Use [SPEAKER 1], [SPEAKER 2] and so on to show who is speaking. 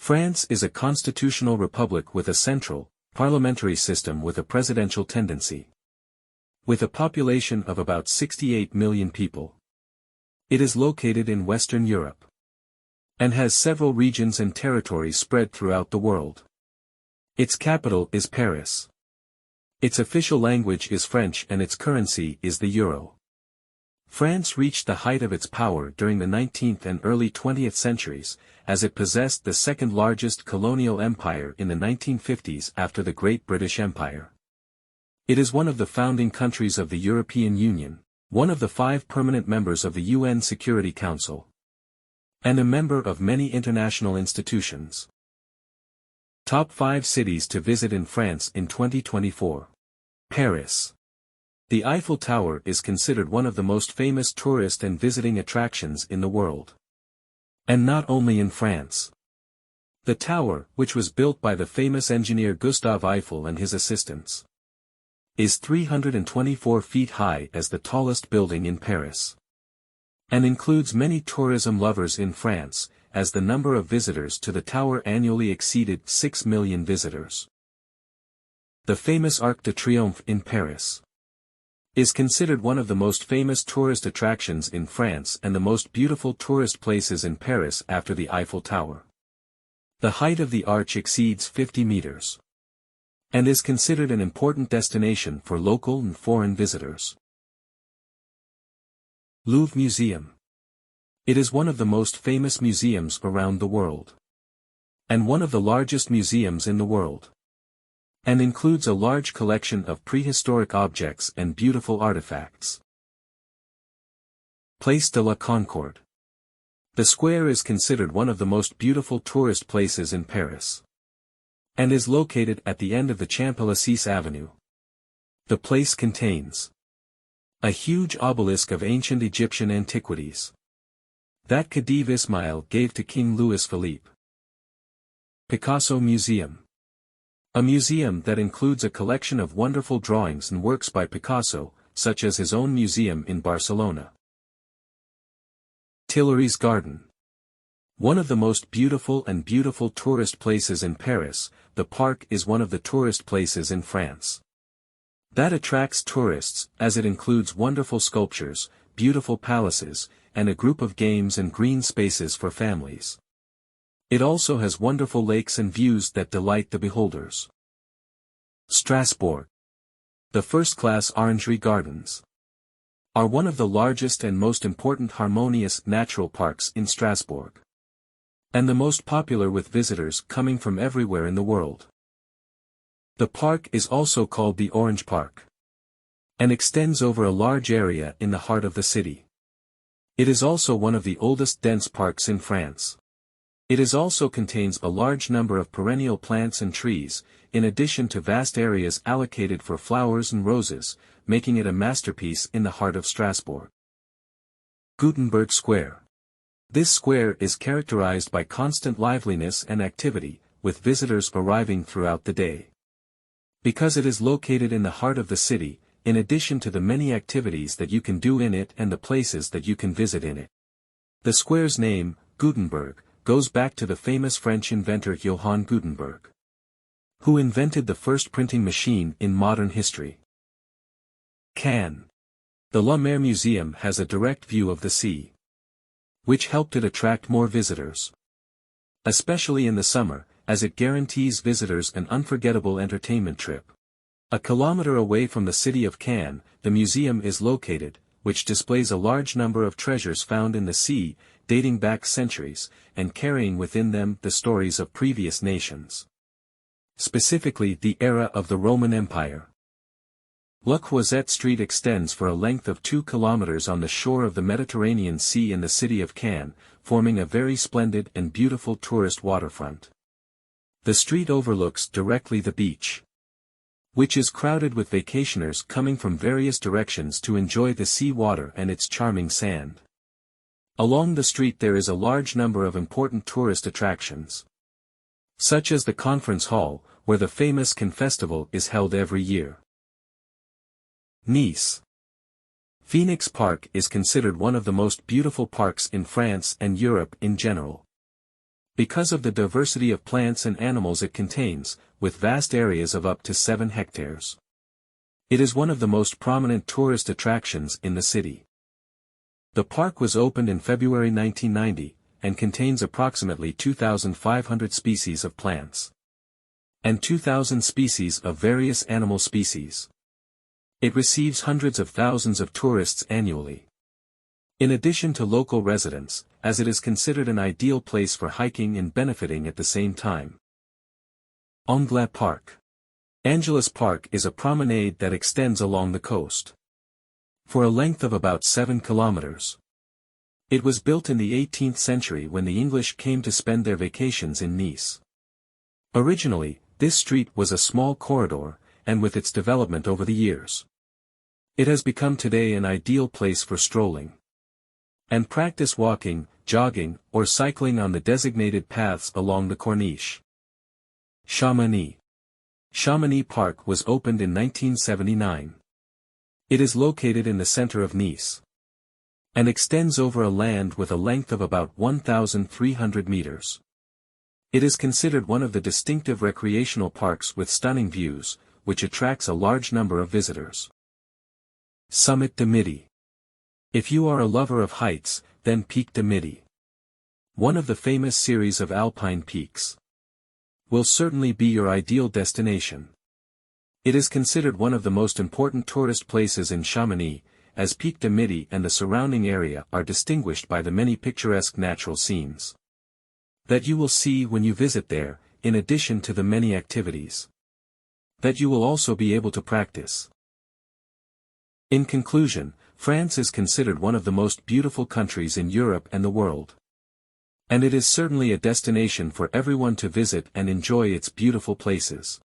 [SPEAKER 1] France is a constitutional republic with a central, parliamentary system with a presidential tendency. With a population of about 68 million people. It is located in Western Europe. And has several regions and territories spread throughout the world. Its capital is Paris. Its official language is French and its currency is the euro. France reached the height of its power during the 19th and early 20th centuries, as it possessed the second largest colonial empire in the 1950s after the Great British Empire. It is one of the founding countries of the European Union, one of the 5 permanent members of the UN Security Council, and a member of many international institutions. Top 5 cities to visit in France in 2024. Paris. The Eiffel Tower is considered one of the most famous tourist and visiting attractions in the world. And not only in France. The tower, which was built by the famous engineer Gustave Eiffel and his assistants, is 324 feet high as the tallest building in Paris. And includes many tourism lovers in France, as the number of visitors to the tower annually exceeded 6 million visitors. The famous Arc de Triomphe in Paris is considered one of the most famous tourist attractions in France and the most beautiful tourist places in Paris after the Eiffel Tower. The height of the arch exceeds 50 meters. And is considered an important destination for local and foreign visitors. Louvre Museum. It is one of the most famous museums around the world. And one of the largest museums in the world. And includes a large collection of prehistoric objects and beautiful artifacts. Place de la Concorde. The square is considered one of the most beautiful tourist places in Paris. And is located at the end of the Champs-Élysées Avenue. The place contains a huge obelisk of ancient Egyptian antiquities that Khedive Ismail gave to King Louis Philippe. Picasso Museum. A museum that includes a collection of wonderful drawings and works by Picasso, such as his own museum in Barcelona. Tuileries Garden. One of the most beautiful tourist places in Paris, the park is one of the tourist places in France. That attracts tourists, as it includes wonderful sculptures, beautiful palaces, and a group of games and green spaces for families. It also has wonderful lakes and views that delight the beholders. Strasbourg. The first-class Orangery Gardens are one of the largest and most important harmonious natural parks in Strasbourg. And the most popular with visitors coming from everywhere in the world. The park is also called the Orange Park. And extends over a large area in the heart of the city. It is also one of the oldest dense parks in France. It also contains a large number of perennial plants and trees, in addition to vast areas allocated for flowers and roses, making it a masterpiece in the heart of Strasbourg. Gutenberg Square. This square is characterized by constant liveliness and activity, with visitors arriving throughout the day. Because it is located in the heart of the city, in addition to the many activities that you can do in it and the places that you can visit in it. The square's name, Gutenberg, goes back to the famous French inventor Johann Gutenberg, who invented the first printing machine in modern history. Cannes. The La Mer Museum has a direct view of the sea, which helped it attract more visitors. Especially in the summer, as it guarantees visitors an unforgettable entertainment trip. A kilometer away from the city of Cannes, the museum is located, which displays a large number of treasures found in the sea, dating back centuries, and carrying within them the stories of previous nations. Specifically the era of the Roman Empire. La Croisette Street extends for a length of 2 kilometers on the shore of the Mediterranean Sea in the city of Cannes, forming a very splendid and beautiful tourist waterfront. The street overlooks directly the beach, which is crowded with vacationers coming from various directions to enjoy the sea water and its charming sand. Along the street there is a large number of important tourist attractions, such as the conference hall, where the famous Cannes Festival is held every year. Nice. Phoenix Park is considered one of the most beautiful parks in France and Europe in general. Because of the diversity of plants and animals it contains, with vast areas of up to 7 hectares. It is one of the most prominent tourist attractions in the city. The park was opened in February 1990, and contains approximately 2,500 species of plants and 2,000 species of various animal species. It receives hundreds of thousands of tourists annually. In addition to local residents, as it is considered an ideal place for hiking and benefiting at the same time. Anglais Park. Angelus Park is a promenade that extends along the coast for a length of about 7 kilometers. It was built in the 18th century when the English came to spend their vacations in Nice. Originally, this street was a small corridor, and with its development over the years, it has become today an ideal place for strolling and practice walking, jogging, or cycling on the designated paths along the Corniche. Chamonix. Chamonix Park was opened in 1979. It is located in the center of Nice and extends over a land with a length of about 1,300 meters. It is considered one of the distinctive recreational parks with stunning views, which attracts a large number of visitors. Summit de Midi. If you are a lover of heights, then Pic de Midi, one of the famous series of alpine peaks, will certainly be your ideal destination. It is considered one of the most important tourist places in Chamonix, as Pic de Midi and the surrounding area are distinguished by the many picturesque natural scenes that you will see when you visit there, in addition to the many activities that you will also be able to practice. In conclusion, France is considered one of the most beautiful countries in Europe and the world. And it is certainly a destination for everyone to visit and enjoy its beautiful places.